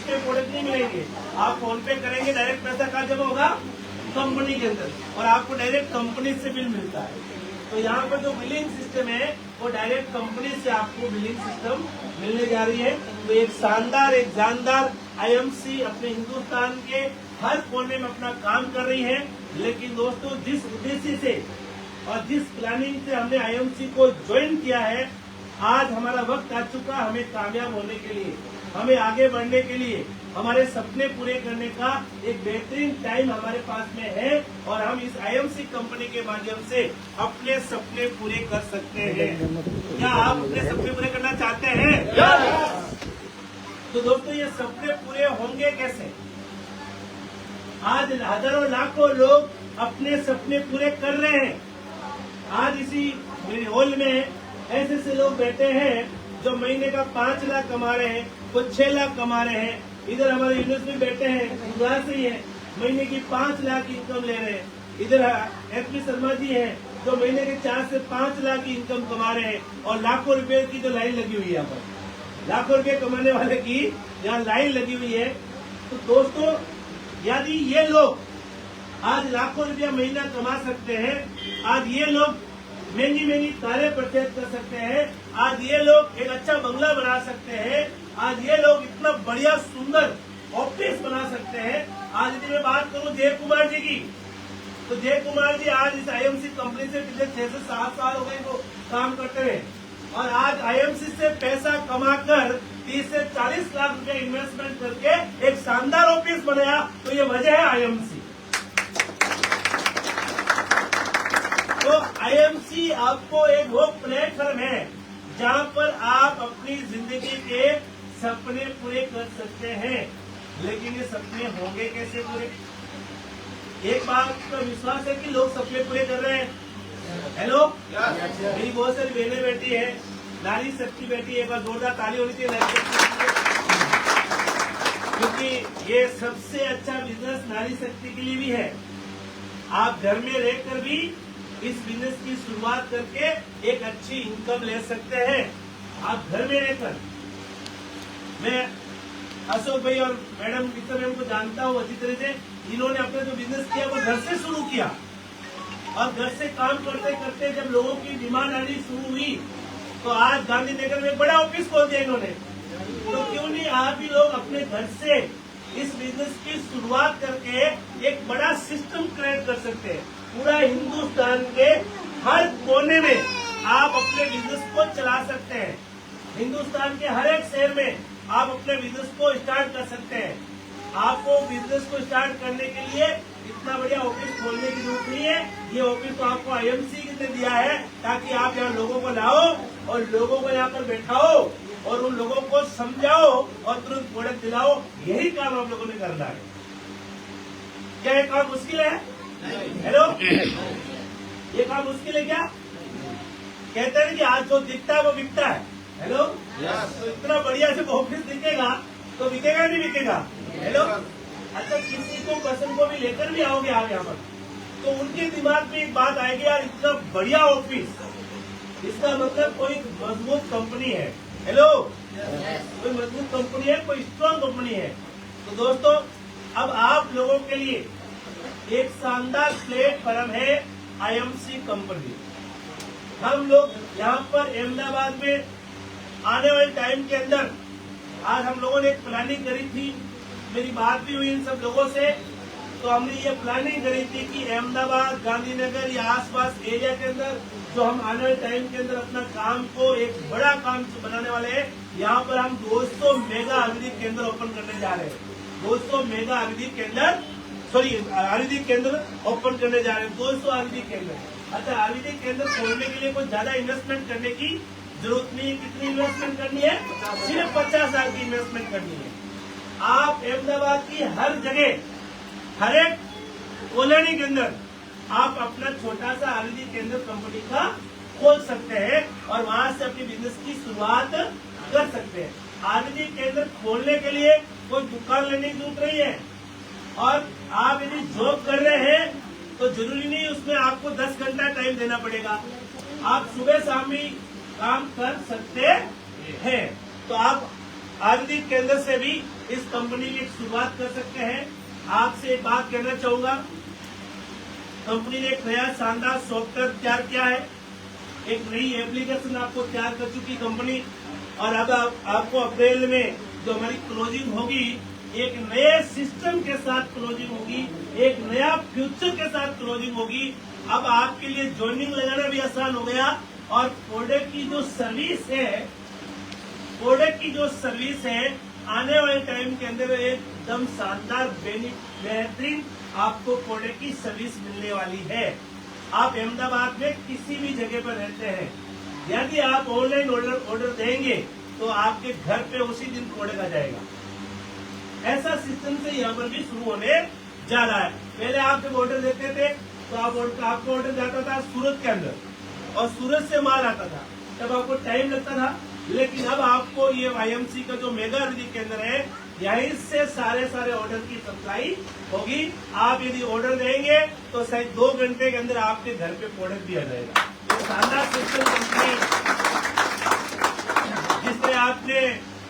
पे प्रोडक्ट नहीं मिलेंगे। आप फोन पे करेंगे, डायरेक्ट पैसा कहाँ जमा होगा? कंपनी के अंदर, और आपको डायरेक्ट कंपनी से बिल मिलता है। तो यहाँ पर जो बिलिंग सिस्टम है वो डायरेक्ट कंपनी से आपको बिलिंग सिस्टम मिलने जा रही है। तो एक शानदार, एक जानदार आईएमसी अपने हिंदुस्तान के हर कोने में अपना काम कर रही है। लेकिन दोस्तों, जिस उद्देश्य से और जिस प्लानिंग से हमने आईएमसी को ज्वाइन किया है, आज हमारा वक्त आ चुका हमें कामयाब होने के लिए, हमें आगे बढ़ने के लिए, हमारे सपने पूरे करने का एक बेहतरीन टाइम हमारे पास में है। और हम इस आईएमसी कंपनी के माध्यम से अपने सपने पूरे कर सकते हैं। क्या आप अपने सपने पूरे करना चाहते हैं? तो दोस्तों, ये सपने पूरे होंगे कैसे? आज हजारों लाखों लोग अपने सपने पूरे कर रहे हैं। आज इसी मेरे हॉल में ऐसे लोग बैठे हैं जो महीने का 5 लाख कमा रहे हैं, कुछ 6 लाख कमा रहे हैं। इधर हमारे यूनिवर्सिटी में बैठे हैं, गुजरात से ही है, महीने की 5 लाख इनकम ले रहे हैं। इधर एचपी शर्मा जी हैं जो महीने के 4 से 5 लाख की इनकम कमा रहे हैं। और लाखों रुपए की जो लाइन लगी हुई है, यहाँ पर लाखों रुपए कमाने वाले की यहाँ लाइन लगी हुई है। तो दोस्तों, यदि ये लोग आज लाखों रुपया महीना कमा सकते हैं, आज ये लोग महंगी महंगी कारें परचेज कर सकते हैं, आज ये लोग एक अच्छा बंगला बना सकते हैं, आज ये लोग इतना बढ़िया सुंदर ऑफिस बना सकते हैं। आज यदि मैं बात करूं जय कुमार जी की, तो जय कुमार जी आज इस आईएमसी कंपनी से पिछले 6 से 7 साल हो गए वो काम करते हुए, और आज आईएमसी से पैसा कमाकर 30 से 40 लाख रुपए इन्वेस्टमेंट करके एक शानदार ऑफिस बनाया। तो ये वजह है आईएमसी। तो आईएमसी आपको एक वो प्लेटफॉर्म है जहां पर आप अपनी जिंदगी के सपने पूरे कर सकते हैं। लेकिन ये सपने होंगे कैसे पूरे? एक बात का विश्वास है कि लोग सपने पूरे कर रहे हैं। हेलो, मेरी बहुत सारी बहनें बैठी है, नारी शक्ति बैठी है, एक बार जोरदार ताली होनी चाहिए नारी शक्ति, क्योंकि ये सबसे अच्छा बिजनेस नारी शक्ति के लिए भी है। आप घर में रहकर भी इस बिजनेस की शुरुआत करके एक अच्छी इनकम ले सकते हैं। आप घर में रहकर, मैं अशोक भाई और मैडम गीता मैम को जानता हूँ अच्छी तरह से। इन्होंने अपना जो बिजनेस किया वो घर से शुरू किया, और घर से काम करते करते जब लोगों की डिमांड आनी शुरू हुई तो आज गांधीनगर में बड़ा ऑफिस खोल दिया इन्होंने। तो क्यों नहीं आप भी लोग अपने घर से इस बिजनेस की शुरुआत करके एक बड़ा सिस्टम क्रिएट कर सकते हैं। पूरा हिंदुस्तान के हर कोने में आप अपने बिजनेस को चला सकते हैं। हिंदुस्तान के हर एक शहर में आप अपने बिजनेस को स्टार्ट कर सकते हैं। आपको बिजनेस को स्टार्ट करने के लिए इतना बढ़िया ऑफिस खोलने की जरूरत नहीं है। ये ऑफिस तो आपको आईएमसी ने दिया है ताकि आप यहाँ लोगों को लाओ और लोगों को यहाँ पर बैठाओ और उन लोगों को समझाओ और तुरंत प्रोडक्ट दिलाओ। यही काम आप लोगों ने करना है। क्या ये काम मुश्किल है? हेलो, ये काम मुश्किल है क्या? कहते हैं कि आज जो दिखता है वो बिकता है। हेलो, तो इतना बढ़िया से ऑफिस दिखेगा तो बिकेगा नहीं बिकेगा? हेलो, अच्छा, किसी को पसंद को भी लेकर भी आओगे आप यहाँ पर, तो उनके दिमाग में एक बात आएगी, यार इतना बढ़िया ऑफिस, इसका मतलब कोई मजबूत कंपनी है। हेलो, कोई मजबूत कंपनी है, कोई स्ट्रॉन्ग कंपनी है। तो दोस्तों, अब आप लोगों के लिए एक शानदार प्लेटफॉर्म है आईएमसी कंपनी। हम लोग यहाँ पर अहमदाबाद में आने वाले टाइम के अंदर आज हम लोगों ने एक प्लानिंग करी थी, मेरी बात भी हुई इन सब लोगों से। तो हमने ये प्लानिंग करी थी कि अहमदाबाद, गांधीनगर या आसपास एरिया के अंदर जो हम आने वाले टाइम के अंदर अपना काम को एक बड़ा काम बनाने वाले हैं, यहाँ पर हम 200 मेगा आयुर्वेदिक केंद्र ओपन करने जा रहे हैं। 200 मेगा आयुर्वेदिक केंद्र, सॉरी आयुर्वेदिक केंद्र ओपन करने जा रहे हैं। 200 आयुर्वेदिक केंद्र। अच्छा, आयुर्वेदिक केंद्र खोलने के लिए कोई ज्यादा इन्वेस्टमेंट करने की जरूरत नहीं है। कितनी इन्वेस्टमेंट करनी है? सिर्फ 50 हजार की इन्वेस्टमेंट करनी है। आप अहमदाबाद की हर जगह, हर एक कॉलोनी के अंदर आप अपना छोटा सा आयुर्वेदिक केंद्र कंपनी का खोल सकते हैं और वहां से अपनी बिजनेस की शुरुआत कर सकते हैं। आयुर्वेदिक केंद्र खोलने के लिए कोई दुकान लेने की जरूरत नहीं है। और आप यदि जॉब कर रहे हैं तो जरूरी नहीं उसमें आपको 10 घंटा टाइम देना पड़ेगा। आप सुबह शाम भी काम कर सकते हैं। तो आप आयुर्वेदिक केंद्र से भी इस कंपनी की शुरुआत कर सकते हैं। आपसे एक बात कहना चाहूंगा, कंपनी ने एक नया शानदार सॉफ्टवेयर तैयार किया है, एक नई एप्लीकेशन आपको तैयार कर चुकी कंपनी, और अब आपको अप्रैल में जो हमारी क्लोजिंग होगी, एक नए सिस्टम के साथ क्लोजिंग होगी, एक नया फ्यूचर के साथ क्लोजिंग होगी। अब आपके लिए ज्वाइनिंग लगाना भी आसान हो गया, और प्रोडक्ट की जो सर्विस है आने वाले टाइम के अंदर एकदम शानदार बेहतरीन आपको प्रोडक्ट की सर्विस मिलने वाली है। आप अहमदाबाद में किसी भी जगह पर रहते हैं, यदि आप ऑनलाइन ऑर्डर देंगे तो आपके घर पे उसी दिन प्रोडक्ट आ जाएगा। ऐसा सिस्टम से यहाँ पर भी शुरू होने जा रहा है। पहले आप जब ऑर्डर देते थे तो आपको ऑर्डर जाता था सूरत के अंदर, और सूरत से माल आता था, तब आपको टाइम लगता था। लेकिन अब आपको ये आईएमसी का जो मेगा विधि केंद्र है, यहीं से सारे ऑर्डर की सप्लाई होगी। आप यदि ऑर्डर देंगे तो शायद 2 घंटे के अंदर आपके घर पे प्रोडक्ट भी आ जाएगा। ये शानदार सिस्टम कंपनी, जिस तरह आपने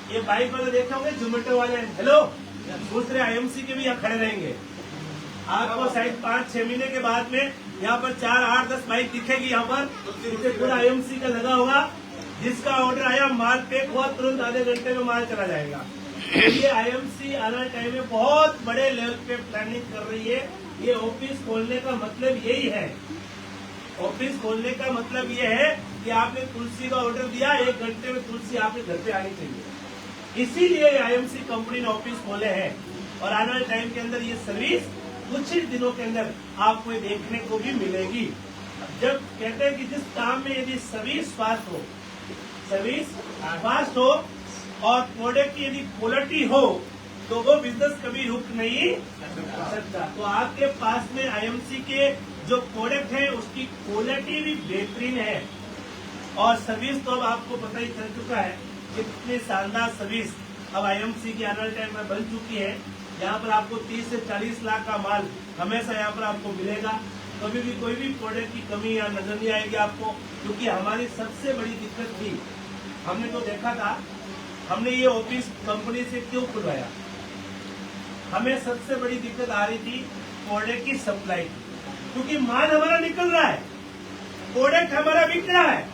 ये बाइक वाले देखा होंगे, जोमेटो वाले, हेलो, दूसरे आईएमसी के भी यहाँ खड़े रहेंगे। आपको शायद 5-6 महीने के बाद में यहाँ पर 4, 8, 10 बाइक दिखेगी। यहाँ पर इसे पूरा आईएमसी का लगा होगा। जिसका ऑर्डर आया, माल पैक हुआ, तुरंत आधे घंटे में माल चला जाएगा। ये आईएमसी आने वाले टाइम में बहुत बड़े लेवल पे प्लानिंग कर रही है। ये ऑफिस खोलने का मतलब यही है। ऑफिस खोलने का मतलब ये है कि आपने तुलसी का ऑर्डर दिया, 1 घंटे में तुलसी आपके घर पे आनी चाहिए। इसीलिए आईएमसी कंपनी ने ऑफिस खोले हैं, और आने वाले टाइम के अंदर ये सर्विस कुछ ही दिनों के अंदर आपको देखने को भी मिलेगी। जब कहते हैं कि जिस काम में यदि सर्विस फास्ट हो और प्रोडक्ट की यदि क्वालिटी हो, तो वो बिजनेस कभी रुक नहीं सकता। तो आपके पास में आईएमसी के जो प्रोडक्ट है उसकी क्वालिटी भी बेहतरीन है, और सर्विस तो अब आपको पता ही चल चुका है कितनी शानदार सर्विस अब आईएमसी की आने वाले टाइम में बन चुकी है। यहाँ पर आपको 30 से 40 लाख का माल हमेशा यहाँ पर आपको मिलेगा। कभी भी कोई भी प्रोडक्ट की कमी यहाँ नजर नहीं आएगी आपको, क्योंकि हमारी सबसे बड़ी दिक्कत थी, हमने तो देखा था, हमने ये ऑफिस कंपनी से क्यों खुलवाया, हमें सबसे बड़ी दिक्कत आ रही थी प्रोडक्ट की सप्लाई की, क्योंकि माल हमारा निकल रहा है, प्रोडक्ट हमारा बिक रहा है।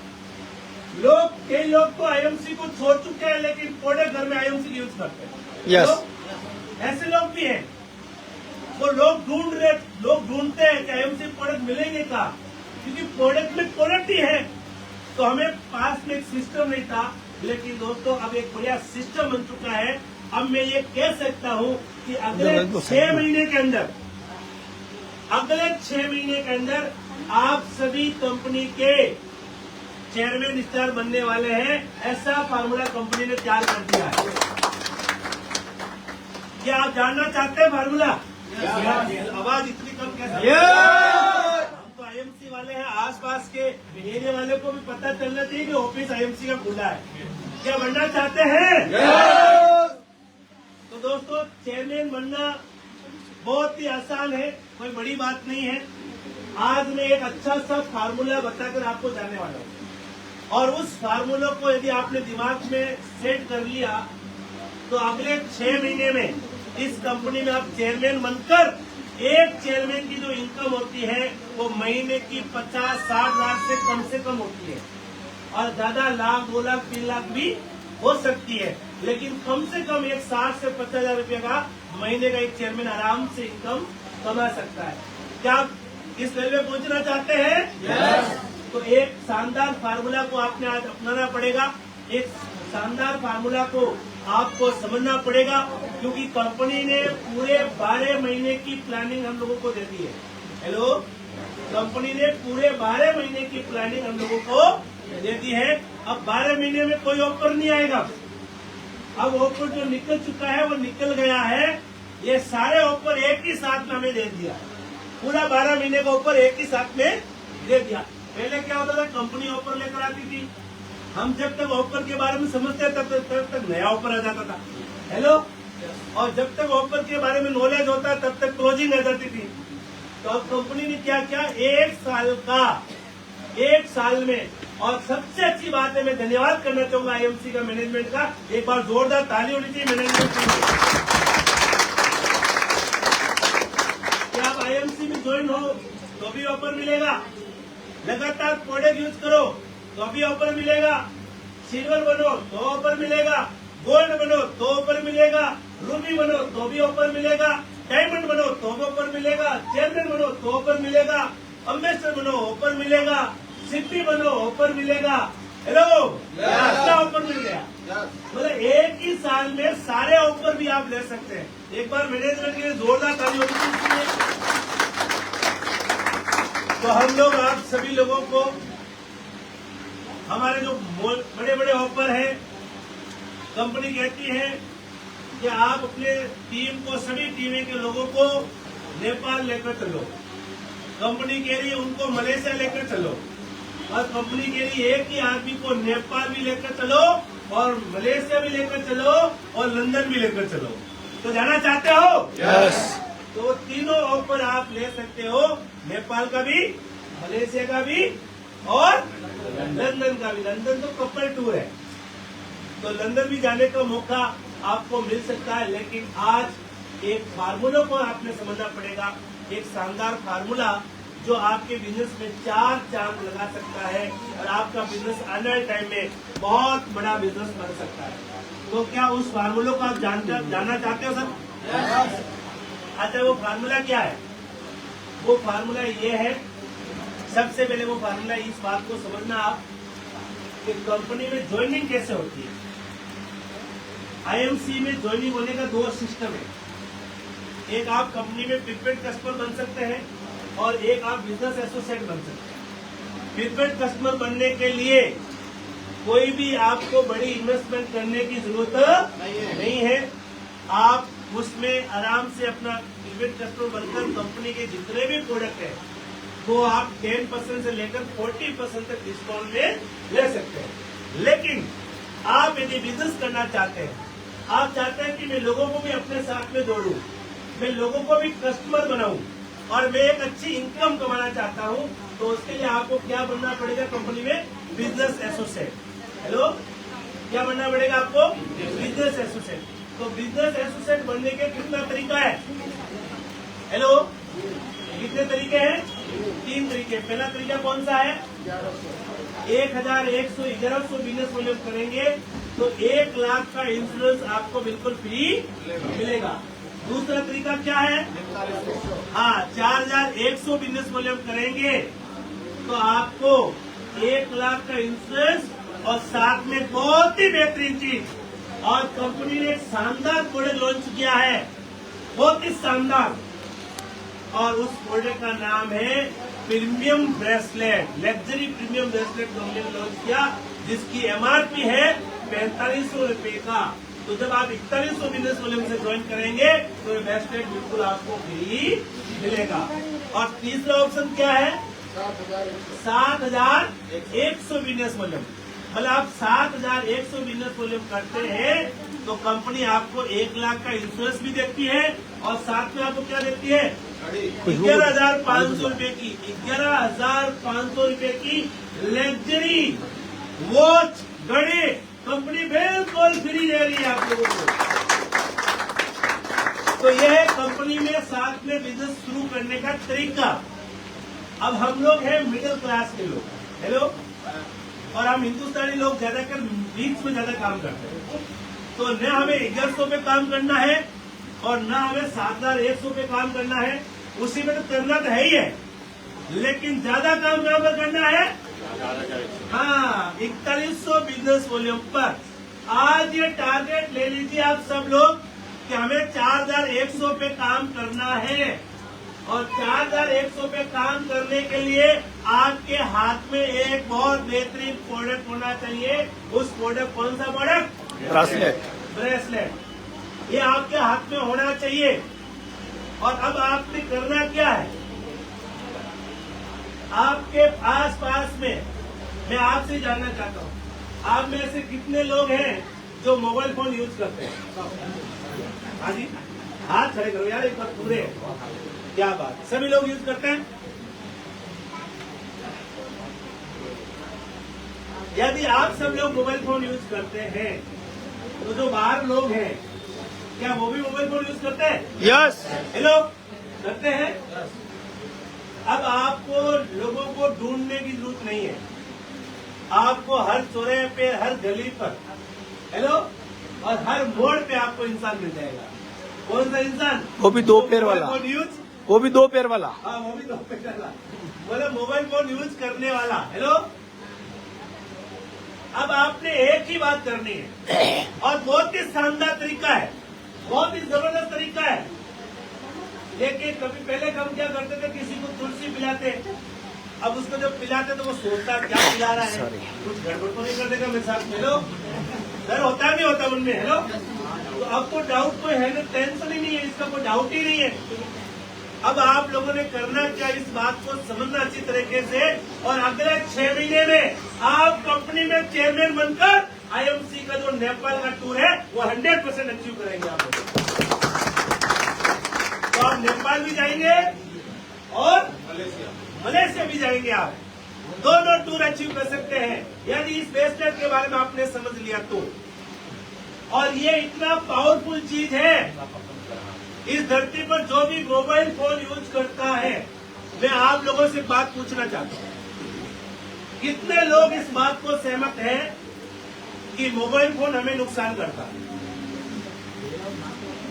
कई लोग तो आईएमसी को छोड़ चुके हैं, लेकिन प्रोडक्ट घर में आईएमसी यूज करते हैं। Yes. तो ऐसे लोग भी हैं, वो लोग ढूंढते हैं कि आईएमसी प्रोडक्ट मिलेंगे का, क्योंकि प्रोडक्ट में क्वालिटी है। तो हमें पास में एक सिस्टम नहीं था, लेकिन दोस्तों अब एक बढ़िया सिस्टम बन चुका है। अब मैं ये कह सकता हूँ कि अगले 6 महीने के अंदर आप सभी कंपनी के चेयरमैन स्टार बनने वाले हैं। ऐसा फार्मूला कंपनी ने तैयार कर दिया है। क्या आप जानना चाहते हैं फार्मूला? आवाज इतनी कम कैसे? हम तो आईएमसी वाले हैं, आसपास के एरिया वाले को भी पता चलना चाहिए कि ऑफिस आईएमसी का खुला है। क्या बनना चाहते हैं? तो दोस्तों, चेयरमैन बनना बहुत ही आसान है, कोई बड़ी बात नहीं है। आज मैं एक अच्छा सा फार्मूला बताकर आपको जानने वाला हूँ, और उस फार्मूला को यदि आपने दिमाग में सेट कर लिया तो अगले 6 महीने में इस कंपनी में आप चेयरमैन बनकर, एक चेयरमैन की जो इनकम होती है वो महीने की 50-60 लाख से कम होती है, और ज्यादा लाख, 2 लाख, 3 लाख भी हो सकती है, लेकिन कम से कम एक 60 से 50 हजार रुपये का महीने का एक चेयरमैन आराम से इनकम कमा सकता है। क्या आप इस लेवल में पहुंचना चाहते हैं? yes. तो एक शानदार फार्मूला को आपने आज अपनाना पड़ेगा। एक शानदार फार्मूला को आपको समझना पड़ेगा, क्योंकि कंपनी ने पूरे 12 महीने की प्लानिंग हम लोगों को दे दी है। हेलो, कंपनी ने पूरे 12 महीने की प्लानिंग हम लोगों को दे दी है। अब 12 महीने में कोई ऑफर नहीं आएगा। अब ऑफर जो निकल चुका है वो निकल गया है। ये सारे ऑफर एक ही साथ में हमें दे दिया, पूरा 12 महीने का ऑफर एक ही साथ में दे दिया। पहले क्या होता था, कंपनी ऑफर लेकर आती थी, हम जब तक ऑफर के बारे में समझते तब तक नया ऑफर आ जाता था। हेलो, और जब तक ऑफर के बारे में नॉलेज होता तब तक क्लोजिंग आ जाती थी। तो अब कंपनी ने क्या किया, 1 साल में, और सबसे अच्छी बात है, मैं धन्यवाद करना चाहूंगा आईएमसी का मैनेजमेंट का। एक बार जोरदार ताली होनी चाहिए मैनेजमेंट के लिए। मिलेगा। लगातार प्रोडक्ट यूज करो तो भी ऑफर मिलेगा। सिल्वर बनो तो ऑफर मिलेगा। गोल्ड बनो तो ऑफर मिलेगा। रूबी बनो तो भी ऑफर मिलेगा। डायमंड बनो तो भी ऑफर मिलेगा। चेयरमैन बनो तो ऑफर मिलेगा। अम्बेसडर बनो ऑफर मिलेगा। सिद्धि बनो ऑफर मिलेगा। हेलो, अच्छा ऑफर मिल गया। मतलब एक ही साल में सारे ऑफर भी आप ले सकते हैं। एक बार मैनेजमेंट के लिए जोरदार ताली होगी इसके लिए। तो हम लोग आप सभी लोगों को हमारे जो बड़े बड़े ऑफर हैं, कंपनी कहती है कि आप अपने टीम को, सभी टीमें के लोगों को नेपाल लेकर चलो। कंपनी कह रही है उनको मलेशिया लेकर चलो, और कंपनी कह रही है एक ही आदमी को नेपाल भी लेकर चलो और मलेशिया भी लेकर चलो और लंदन भी लेकर चलो। तो जाना चाहते हो? यस। तो तीनों ऑफर आप ले सकते हो, नेपाल का भी, मलेशिया का भी और लंदन का भी। लंदन तो कपल टूर है, तो लंदन भी जाने का मौका आपको मिल सकता है। लेकिन आज एक फार्मूला को आपने समझना पड़ेगा, एक शानदार फार्मूला जो आपके बिजनेस में 4 चांद लगा सकता है और आपका बिजनेस आने वाले टाइम में बहुत बड़ा बिजनेस बन सकता है। तो क्या उस फार्मूला को आप जानना चाहते हो सर? अच्छा, वो फार्मूला क्या है? वो फार्मूला ये है, सबसे पहले वो फार्मूला इस बात को समझना आप कि कंपनी में ज्वाइनिंग कैसे होती है। आईएमसी में ज्वाइनिंग होने का 2 सिस्टम है। एक आप कंपनी में प्रीपेड कस्टमर बन सकते हैं और एक आप बिजनेस एसोसिएट बन सकते हैं। प्रीपेड कस्टमर बनने के लिए कोई भी आपको बड़ी इन्वेस्टमेंट करने की जरूरत नहीं है। आप उसमें आराम से अपना प्रीपेड कस्टमर बनकर कंपनी के जितने भी प्रोडक्ट है वो आप 10% से लेकर 40% तक डिस्काउंट में ले सकते हैं। लेकिन आप यदि बिजनेस करना चाहते हैं, आप चाहते हैं कि मैं लोगों को भी अपने साथ में जोड़ूं, मैं लोगों को भी कस्टमर बनाऊं और मैं एक अच्छी इनकम कमाना चाहता हूं, तो उसके लिए आपको क्या बनना पड़ेगा? कंपनी में बिजनेस एसोसिएट। हेलो, क्या बनना पड़ेगा आपको? Business associate. तो बिजनेस एसोसिएट बनने के कितना तरीका है? हेलो, कितने तरीके हैं? 3 तरीके। पहला तरीका कौन सा है? 1100 बिजनेस वॉल्यूम करेंगे तो 1 लाख का इंश्योरेंस आपको बिल्कुल फ्री मिलेगा। दूसरा तरीका क्या है? हाँ, 4100 बिजनेस वॉल्यूम करेंगे तो आपको 1 लाख का इंश्योरेंस और साथ में बहुत ही बेहतरीन चीज, और कंपनी ने एक शानदार प्रोडक्ट लॉन्च किया है, बहुत ही शानदार, और उस प्रोडक्ट का नाम है premium bracelet. Luxury premium bracelet company ने लॉन्च किया, जिसकी एमआरपी है 4500 रुपए का। तो जब आप 4100 बिजनेस वॉल्यूम से ज्वाइन करेंगे तो ये ब्रेसलेट बिल्कुल आपको फ्री मिलेगा। और तीसरा ऑप्शन क्या है? 7100 बिजनेस वॉल्यूम। मतलब आप 7100 बिजनेस वॉल्यूम करते हैं तो कंपनी आपको 1 लाख का इंश्योरेंस भी देती है और साथ में आपको क्या देती है? 11,500 रुपए की 11,500 रुपए की लग्जरी वॉच, घड़ी कंपनी बिल्कुल फ्री दे रही है आप लोगों को। तो यह है कंपनी में साथ में बिजनेस शुरू करने का तरीका। अब हम लोग हैं मिडिल क्लास के लोग, हेलो, और हम हिंदुस्तानी लोग ज्यादातर वीक्स में ज्यादा काम करते हैं। तो न हमें 1100 पे काम करना है और न हमें 7100 पे काम करना है। उसी में तो करना तो है ही है, लेकिन ज्यादा काम कहाँ पर करना है? हाँ, 4100 बिजनेस वॉल्यूम पर। आज ये टारगेट ले लीजिए आप सब लोग कि हमें 4100 पे काम करना है, और 4100 पे काम करने के लिए आपके हाथ में एक बहुत बेहतरीन प्रोडक्ट होना चाहिए। उस प्रोडक्ट, कौन सा प्रोडक्ट? ब्रेसलेट। ये आपके हाथ में होना चाहिए। और अब आपने करना क्या है? आपके आस पास में, मैं आपसे जानना चाहता हूँ, आप में से कितने लोग हैं जो मोबाइल फोन यूज करते हैं? हाँ जी, हाथ खड़े करो यार एक बार पूरे। क्या बात, सभी लोग यूज करते हैं? यदि आप सब लोग मोबाइल फोन यूज करते हैं तो जो बाहर लोग हैं क्या वो भी मोबाइल फोन यूज करते हैं? यस। हेलो, करते हैं? अब आपको लोगों को ढूंढने की जरूरत नहीं है, आपको हर चौराहे पे, हर गली पर, हेलो, और हर मोड़ पे आपको इंसान मिल जाएगा। कौन सा इंसान? वो भी 2 पैर वाला, वो भी 2 पैर वाला। हाँ, वो भी 2 पैर वाला, मतलब मोबाइल फोन यूज करने वाला। हेलो, अब आपने एक ही बात करनी है और बहुत ही शानदार तरीका है, बहुत ही जबरदस्त तरीका है। लेकिन कभी पहले हम क्या करते थे, किसी को तुलसी पिलाते, अब उसको जब पिलाते तो वो सोचता क्या पिला रहा है, कुछ गड़बड़ तो नहीं कर देगा मेरे साथ। हेलो, डर होता है नहीं होता मन में? हेलो, तो अब तो डाउट कोई है ना, टेंशन ही नहीं है, इसका कोई डाउट ही नहीं है। अब आप लोगों ने करना क्या, इस बात को समझना अच्छी तरीके से, और अगले 6 महीने में आप कंपनी में चेयरमैन बनकर IMC का जो नेपाल का टूर है वो 100% अचीव करेंगे आप लोग। तो आप नेपाल भी जाएंगे और मलेशिया भी जाएंगे, आप दोनों टूर अचीव कर सकते हैं यदि इस ब्रेसलेट के बारे में आपने समझ लिया तो। और ये इतना पावरफुल चीज है, इस धरती पर जो भी मोबाइल फोन यूज करता है, मैं आप लोगों से बात पूछना चाहता हूँ, कितने लोग इस बात को सहमत हैं कि मोबाइल फोन हमें नुकसान करता है?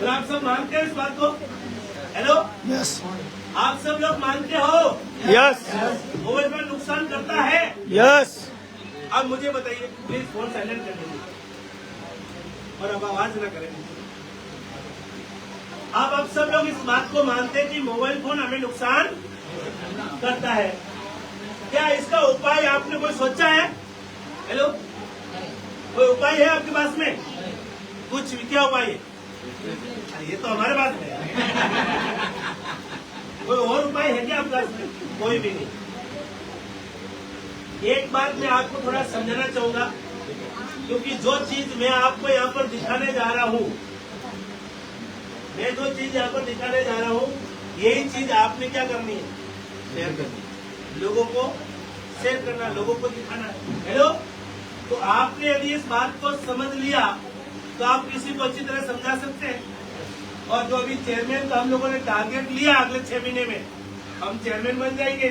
तो आप सब मानते हैं इस बात को? हेलो, यस, आप सब लोग मानते हो? यस, मोबाइल फोन नुकसान करता है? यस। अब मुझे बताइए, प्लीज फोन साइलेंट कर दीजिए और अब आवाज न करें। अब सब लोग इस बात को मानते हैं कि मोबाइल फोन हमें नुकसान करता है। क्या इसका उपाय आपने कोई सोचा है? हेलो, कोई उपाय है आपके पास में? कुछ क्या उपाय है? ये तो हमारे पास है। कोई और उपाय है क्या आपके पास में? कोई भी नहीं। एक बात मैं आपको थोड़ा समझाना चाहूंगा, क्योंकि जो चीज मैं आपको यहाँ पर दिखाने जा रहा हूँ, मैं जो चीज यहाँ पर दिखाने जा रहा हूँ, यही चीज आपने क्या करनी है? शेयर करनी, लोगों को शेयर करना, लोगों को दिखाना है। हेलो, तो आपने यदि इस बात को समझ लिया तो आप किसी को अच्छी तरह समझा सकते हैं। और जो अभी चेयरमैन का हम लोगों ने टारगेट लिया, अगले 6 महीने में हम चेयरमैन बन जाएंगे।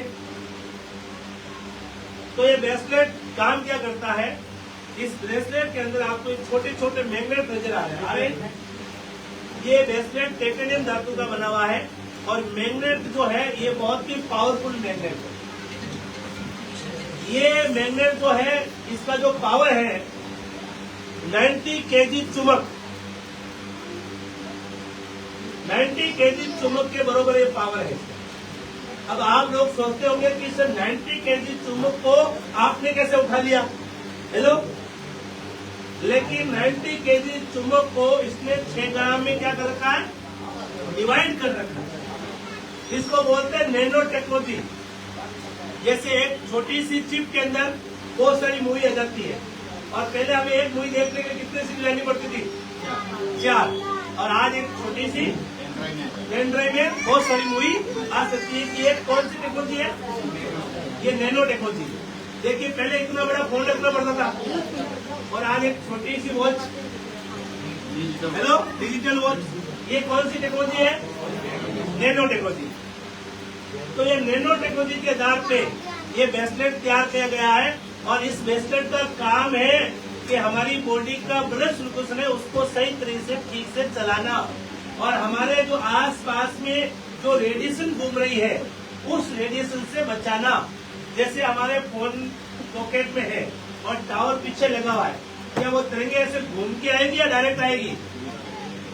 तो ये ब्रेसलेट काम क्या करता है? इस ब्रेसलेट के अंदर आपको छोटे छोटे मैग्नेट नजर आ रहे हैं। ये ब्रेसलेट टाइटेनियम धातु का बना हुआ है और मैग्नेट जो है ये बहुत ही पावरफुल मैग्नेट है। ये मैग्नेट जो है, इसका जो पावर है 90 kg चुंबक, 90 kg चुंबक के बराबर ये पावर है। अब आप लोग सोचते होंगे कि सर 90 kg चुंबक को आपने कैसे उठा लिया? हेलो, लेकिन 90 kg चुंबक को इसने 6 ग्राम में क्या कर रखा है? डिवाइड कर रखा है। इसको बोलते हैं नैनो टेक्नोलॉजी। जैसे एक छोटी सी चिप के अंदर बहुत सारी मूवी आ जाती है, और पहले हमें एक मूवी देखने के लिए कितने सीट लेनी पड़ती थी? 4। और आज एक छोटी सी पेन ड्राइव में बहुत सारी मूवी आ सकती है। कि एक कौन सी टेक्नोलॉजी है? ये नैनो टेक्नोलॉजी। देखिए, पहले इतना बड़ा फोन रखना पड़ता था और आज एक छोटी सी वॉच, हेलो, डिजिटल वॉच। ये कौन सी टेक्नोलॉजी है? Nano technology. तो ये नैनो टेक्नोलॉजी के आधार पे ये ब्रेसलेट तैयार किया गया है, और इस ब्रेसलेट का काम है कि हमारी बॉडी का ब्लड सर्कुलेशन है उसको सही तरीके से ठीक से चलाना, और हमारे जो आसपास में जो रेडिएशन घूम रही है उस रेडिएशन से बचाना। जैसे हमारे फोन पॉकेट में है और टावर पीछे लगा हुआ है, क्या वो तरंगे ऐसे घूम के आएगी या डायरेक्ट आएगी?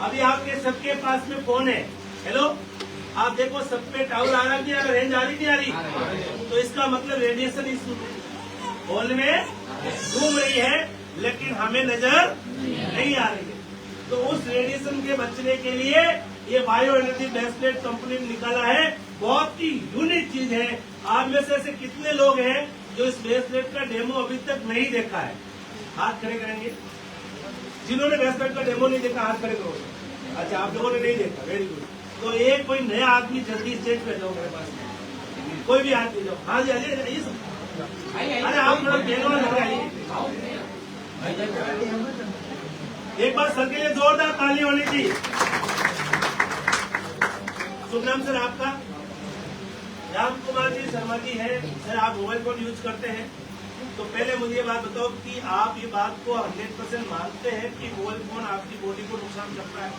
अभी आपके सबके पास में फोन है, हेलो, आप देखो सब पे टावर आ रहा है, रेंज आ रही नहीं आ रही? तो इसका मतलब रेडिएशन इस होल में घूम रही है, लेकिन हमें नजर नहीं आ रही है। तो उस रेडिएशन के बचने के लिए ये बायो एनर्जी ब्रेसलेट कंपनी ने निकाला है। बहुत ही यूनिक चीज है। आप में से ऐसे कितने लोग हैं जो इस ब्रेसलेट का डेमो अभी तक नहीं देखा है? हाथ खड़े करेंगे। जिन्होंने ब्रेसलेट का डेमो नहीं देखा, हाथ खड़े करो। अच्छा, आप लोगों ने नहीं देखा, वेरी गुड। तो एक कोई नया आदमी जल्दी स्टेज पे जाओ मेरे पास, कोई भी आदमी जाओ। हाँ जी, आइए सब। अरे आप थोड़ा पहलवान लग रहा है। एक बार सर के लिए जोरदार ताली होनी चाहिए। शुभ नाम सर आपका? राम कुमार जी शर्मा जी है। सर आप मोबाइल फोन यूज करते हैं, तो पहले मुझे ये बात बताओ कि आप ये बात को 100% मानते हैं कि मोबाइल फोन आपकी बॉडी को नुकसान करता है?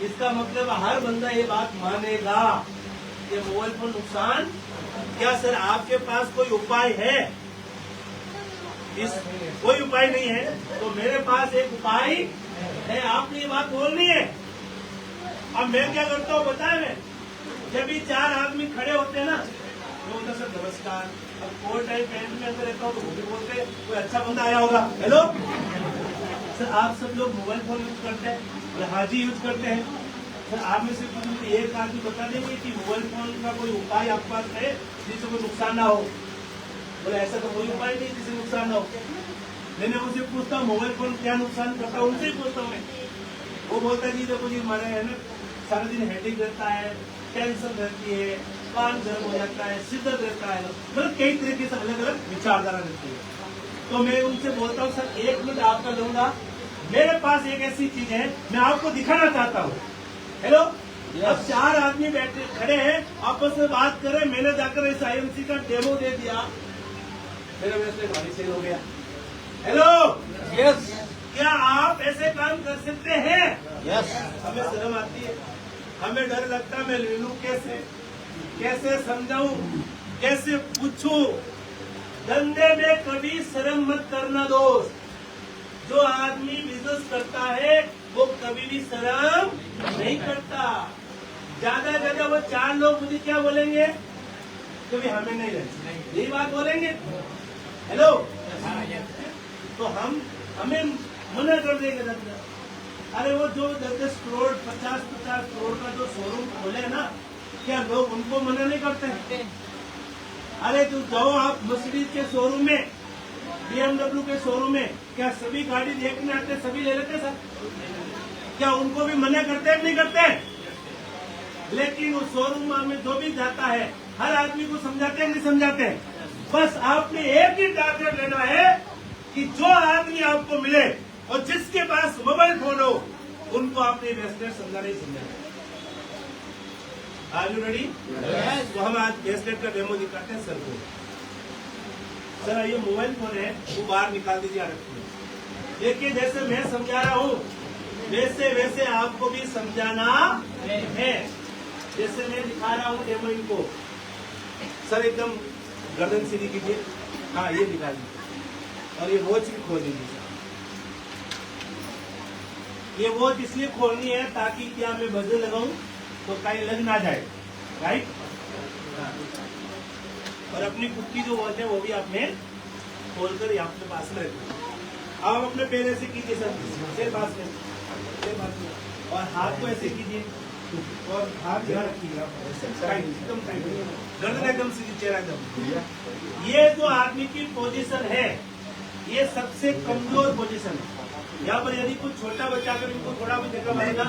इसका मतलब हर बंदा ये बात मानेगा कि मोबाइल फोन नुकसान। क्या सर आपके पास कोई उपाय है? इस कोई उपाय नहीं है, तो मेरे पास एक उपाय है। आपने ये बात बोलनी है। अब मैं क्या करता हूँ बताए मैं, जब ये 4 आदमी खड़े होते हैं ना, तो बोलता सर नमस्कार। अब कोई टाइम पैंट में अंदर रहता हूँ तो वो भी बोलते कोई अच्छा बंदा आया होगा, हेलो सर। आप सब लोग मोबाइल फोन यूज करते हैं? हाँ जी यूज करते हैं। सर आप में से कुछ एक आदमी बता देंगे कि मोबाइल फोन का कोई उपाय आपके पास है जिससे कोई नुकसान ना हो? बोले ऐसा तो कोई उपाय नहीं जिससे नुकसान ना हो। मैंने उनसे पूछता हूँ मोबाइल फोन क्या नुकसान करता है, उनसे ही पूछता हूँ मैं। वो बोलता है जी देखो जी हमारे है ना सारा दिन हेडेक रहता है, टेंशन रहती है, कान गर्म हो जाता है, सिर दर्द रहता है, मतलब कई तरीके से अलग अलग विचारधारा रहती है। तो मैं उनसे बोलता हूँ सर 1 मिनट आपका लूंगा, मेरे पास एक ऐसी चीज है मैं आपको दिखाना चाहता हूँ। हेलो अब 4 आदमी बैठे खड़े हैं, आपस में बात कर रहे हैं। मैंने जाकर इस IMC का डेमो दे दिया, मेरा वैसे गाड़ी सेल हो गया। हेलो यस क्या आप ऐसे काम कर सकते हैं? यस हमें शर्म आती है, हमें डर लगता है। मैं ले लूं कैसे समझाऊं, कैसे पूछूं? धंधे में कभी शर्म मत करना दोस्त। जो आदमी बिजनेस करता है वो कभी भी शर्म नहीं करता। ज्यादा ज्यादा वो 4 लोग मुझे क्या बोलेंगे, कभी हमें नहीं रहना, यही बात बोलेंगे। हेलो तो हमें मना कर देंगे धंधा। अरे वो जो 10-10 करोड़ 50-50 करोड़ का जो शोरूम खोले ना, क्या लोग उनको मना नहीं करते हैं? अरे तो जाओ आप मर्सिडीज के शोरूम में, BMW के शोरूम में, क्या सभी गाड़ी देखने आते, सभी ले लेते सर? क्या उनको भी मना करते हैं नहीं करते? लेकिन उस शोरूम में जो भी जाता है हर आदमी को समझाते हैं नहीं समझाते? बस आपने एक ही टारगेट लेना है कि जो आदमी आपको मिले और जिसके पास मोबाइल फोन हो उनको आपने ब्रेसलेट समझा नहीं समझाना। Are you ready? तो हम आज ब्रेसलेट का डेमो दिखाते हैं सर को। सर ये मोबाइल फोन है, वो बाहर निकाल दीजिए, रखिए। देखिए जैसे मैं समझा रहा हूँ वैसे वैसे आपको भी समझाना है। जैसे मैं दिखा रहा हूँ डेमो इनको, सर एकदम गर्दन सीधी कीजिए। हाँ ये दिखा दीजिए, और ये वॉच भी खोल दीजिए। ये वॉच इसलिए खोलनी है ताकि क्या मैं बजर लगाऊं तो कहीं लग ना जाए, राइट? और अपनी खुद की जो वॉच है वो भी आपने खोलकर यहाँ अपने पास में रखिए। आप अपने पैर ऐसे कीजिए सर, सिर पास में, और हाथ को ऐसे कीजिए, और हाथ यहाँ रखिएगा एकदम टाइट, गर्दन एकदम सीधी, चेहरा एकदम। ये जो आदमी की पोजीशन है ये सबसे कमजोर पोजीशन है। यहाँ पर यदि कुछ छोटा बच्चा अगर इनको थोड़ा भी धक्का मारेगा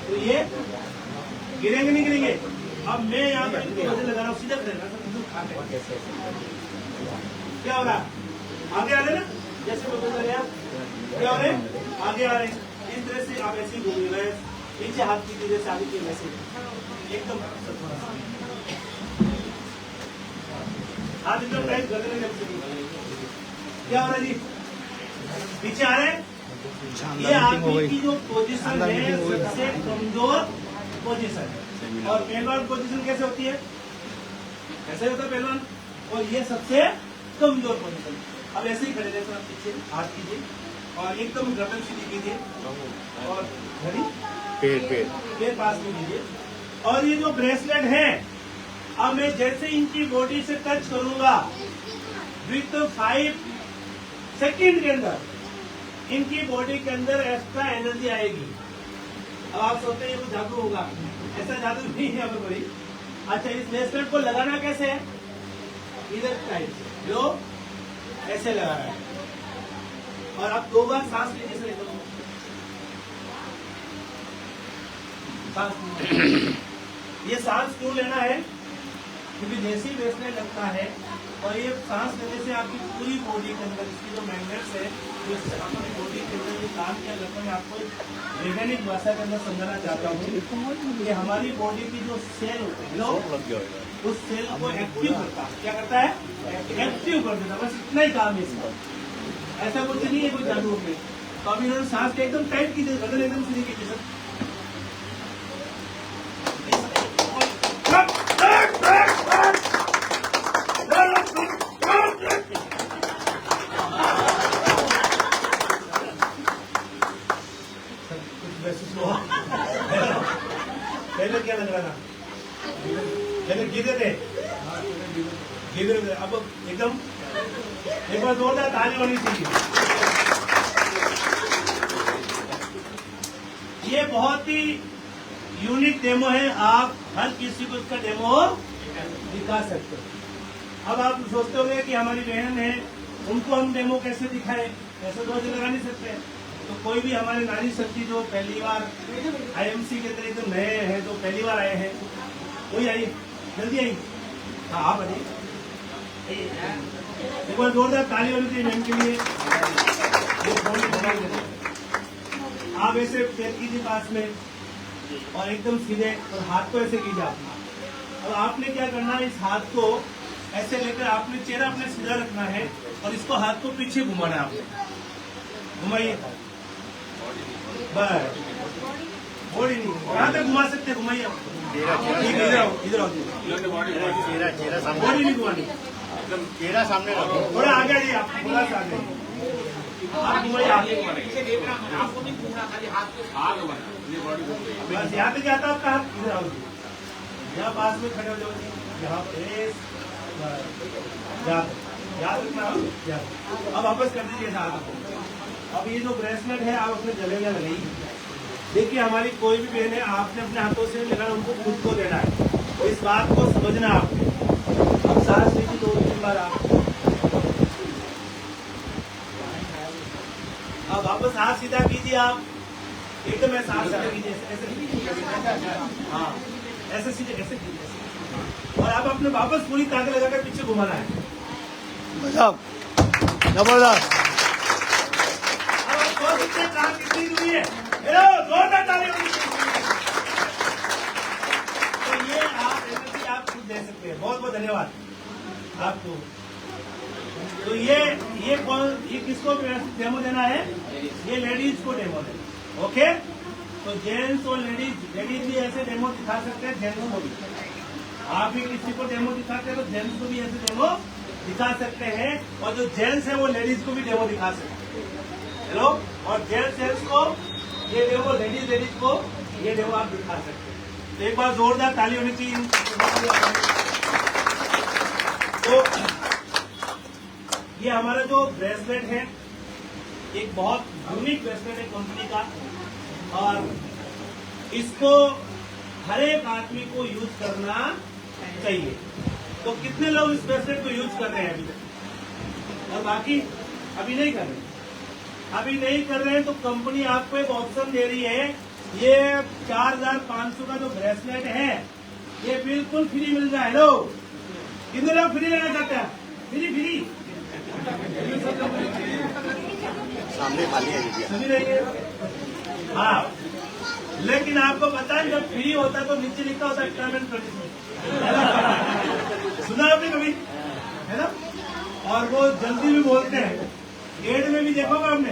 तो ये गिरेंगे नहीं गिरेंगे। अब मैं यहाँ पर इनको वजन लगा रहा हूँ, सीधा करेगा क्या हो रहा? आगे आ रहे ना, जैसे मैं बता रहा क्या हो रहे, आगे आ रहे। इस तरह से आप ऐसे घूम रहे, नीचे हाथ की जैसे आगे की वैसे एकदम हाथ एकदम टाइट कर देना। क्या हो रहा है जी? पीछे आ रहे हैं। ये आदमी की जो पोजीशन है सबसे कमजोर पोजीशन है। और पहलवान पोजीशन कैसे होती है? ऐसे होता है पहलवान, और ये सबसे कमजोर पोजीशन। अब ऐसे ही खड़े रहते हैं, पीछे हाथ कीजिए और एकदम गर्दन सीधी कीजिए और घड़ी पेड़ पास में लीजिए। और ये जो ब्रेसलेट है, अब मैं जैसे इनकी बॉडी से टच करूंगा विथ 5 सेकेंड के अंदर इनकी बॉडी के अंदर एक्स्ट्रा एनर्जी आएगी। अब आप सोचते हैं ये तो जादू होगा, ऐसा जादू नहीं है यहाँ कोई। अच्छा इस ब्रेसलेट को लगाना कैसे है? इधर टाइप से लो, ऐसे लगा रहा है, और आप 2 बार सांस लीजिए सर, एकदम सांस। ये सांस क्यों लेना है? क्योंकि जैसे ही ब्रेसलेट लगता है और ये सांस लेने से आपकी पूरी बॉडी के अंदर इसकी जो मैग्नेट्स है जो अपनी बॉडी के अंदर जो काम किया करता है, मैं आपको एक वैज्ञानिक भाषा के अंदर समझाना चाहता हूँ कि हमारी बॉडी की जो सेल होते हैं उस सेल को एक्टिव करता है। क्या करता है? एक्टिव कर देता है। बस इतना ही काम है इसका, ऐसा कुछ नहीं है कोई जादू में। तो अभी इन्होंने सांस के एकदम टाइट कीजिए, गर्दन एकदम सीधी कीजिए सर। पहले क्या लग रहा था? पहले गिरे थे, अब एकदम एक बार जोरदार ताली होनी चाहिए। ये बहुत ही यूनिक डेमो है, आप हर किसी को इसका डेमो दिखा सकते हो। अब आप सोचते होंगे कि हमारी बहन है, उनको हम डेमो कैसे दिखाएं? ऐसे तो लगा नहीं सकते। तो कोई भी हमारे नारी शक्ति जो पहली बार आईएमसी के अंदर एकदम नए हैं, जो पहली बार आए हैं, कोई आइए, जल्दी आइए। हाँ आप आइए, एक बार जोरदार ताली होनी चाहिए मैम के लिए। आप ऐसे पैर कीजिए पास में और एकदम सीधे, और हाथ को ऐसे कीजिए आप। अब आपने क्या करना है, इस हाथ को ऐसे लेकर आपने चेहरा अपने सीधा रखना है और इसको हाथ को पीछे घुमाना है। आपने घुमाइए, बस बॉडी नहीं, यहाँ तक घुमा सकते, घुमाइए आप। इधर आओ, इधर आओ, बॉडी नहीं घुमानी, चेहरा सामने रखो। थोड़ा आगे आइए, आप थोड़ा सा आगे, आप घुमाइए आगे। बस यहाँ पे जाता आपका हाथ, इधर आओ, यहाँ पास में खड़े हो जाओ, यहाँ याद रखना। अब वापस कर दीजिए हाथ को। अब ये जो ब्रेसलेट है आप अपने गले में लगाइए। देखिए हमारी कोई भी बहन है, आपने अपने हाथों से लेना, उनको खुद को देना है, तो इस बात को समझना आपने। अब सांस लीजिए 2-3 बार आप। अब वापस हाथ सीधा कीजिए आप, एकदम ऐसा हाथ सीधा कीजिए, ऐसे हाँ, ऐसे सीधे, ऐसे कीजिए। और आप अपने वापस पूरी ताकत लगाकर पीछे घुमाना है। जबरदस्त। कहाँ कितनी दूरी है? जोरदार ताली होनी चाहिए। तो ये आप एनर्जी आप खुद दे सकते हैं। बहुत बहुत धन्यवाद आपको। तो ये किसको डेमो देना है? ये लेडीज को डेमो देना। ओके, तो जेंट्स और लेडीज भी ऐसे डेमो दिखा सकते हैं, जेंट्स को भी। आप भी किसी को डेमो दिखाते हैं तो जेंट्स को भी ऐसे डेमो दिखा सकते हैं, और जो जेंट्स है वो लेडीज को भी डेमो दिखा सकते हैं। हेलो, और जेंट्स को ये डेमो, लेडीज को ये डेमो आप दिखा सकते हैं। तो एक बार जोरदार ताली होनी चाहिए। तो ये हमारा जो ब्रेसलेट है, एक बहुत यूनिक ब्रेसलेट है कंपनी का, और इसको हर एक आदमी को यूज करना चाहिए। तो कितने लोग इस ब्रेसलेट को यूज कर रहे हैं अभी तक, और बाकी अभी नहीं कर रहे? अभी नहीं कर रहे हैं तो कंपनी आपको एक ऑप्शन दे रही है। ये 4500 का जो ब्रेसलेट है, ये बिल्कुल फ्री मिल रहा है। लो, कितने लोग फ्री लेना चाहते हैं? फ्री सामने खाली है। सभी रहिए। हाँ, लेकिन आपको पता है जब फ्री होता है तो नीचे लिखा होता है टर्म एंड कंडीशन। सुना आपने कभी, है ना? और वो जल्दी भी बोलते हैं, गेट में भी देखोगे हमने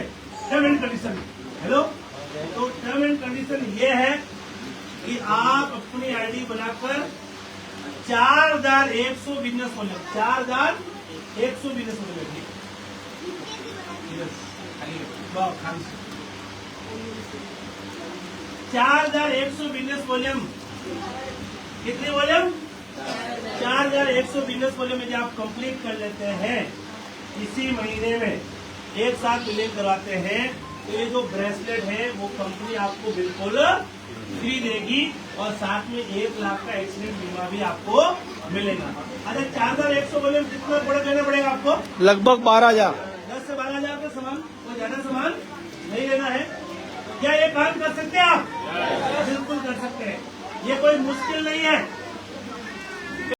टर्म एंड कंडीशन। हेलो, तो टर्म एंड कंडीशन ये है कि आप अपनी आईडी बनाकर 4100 बिजनेस खोले, 4100 बिजनेस खोले। 4100 बिजनेस वॉल्यूम, कितनी वॉल्यूम? 4100 बिजनेस वॉल्यूम यदि आप कंप्लीट कर लेते हैं इसी महीने में, एक साथ बिलिंग करवाते हैं, तो ये जो ब्रेसलेट है वो कंपनी आपको बिल्कुल फ्री देगी, और साथ में 1 लाख का एक्सीडेंट बीमा भी आपको मिलेगा। अच्छा, 4100 वॉल्यूम कितना देना पड़ेगा आपको? लगभग 12,000। 10 से 12,000 का सामान, कोई ज्यादा सामान नहीं लेना है। क्या ये काम कर सकते हैं आप? बिल्कुल कर सकते हैं, ये कोई मुश्किल नहीं है।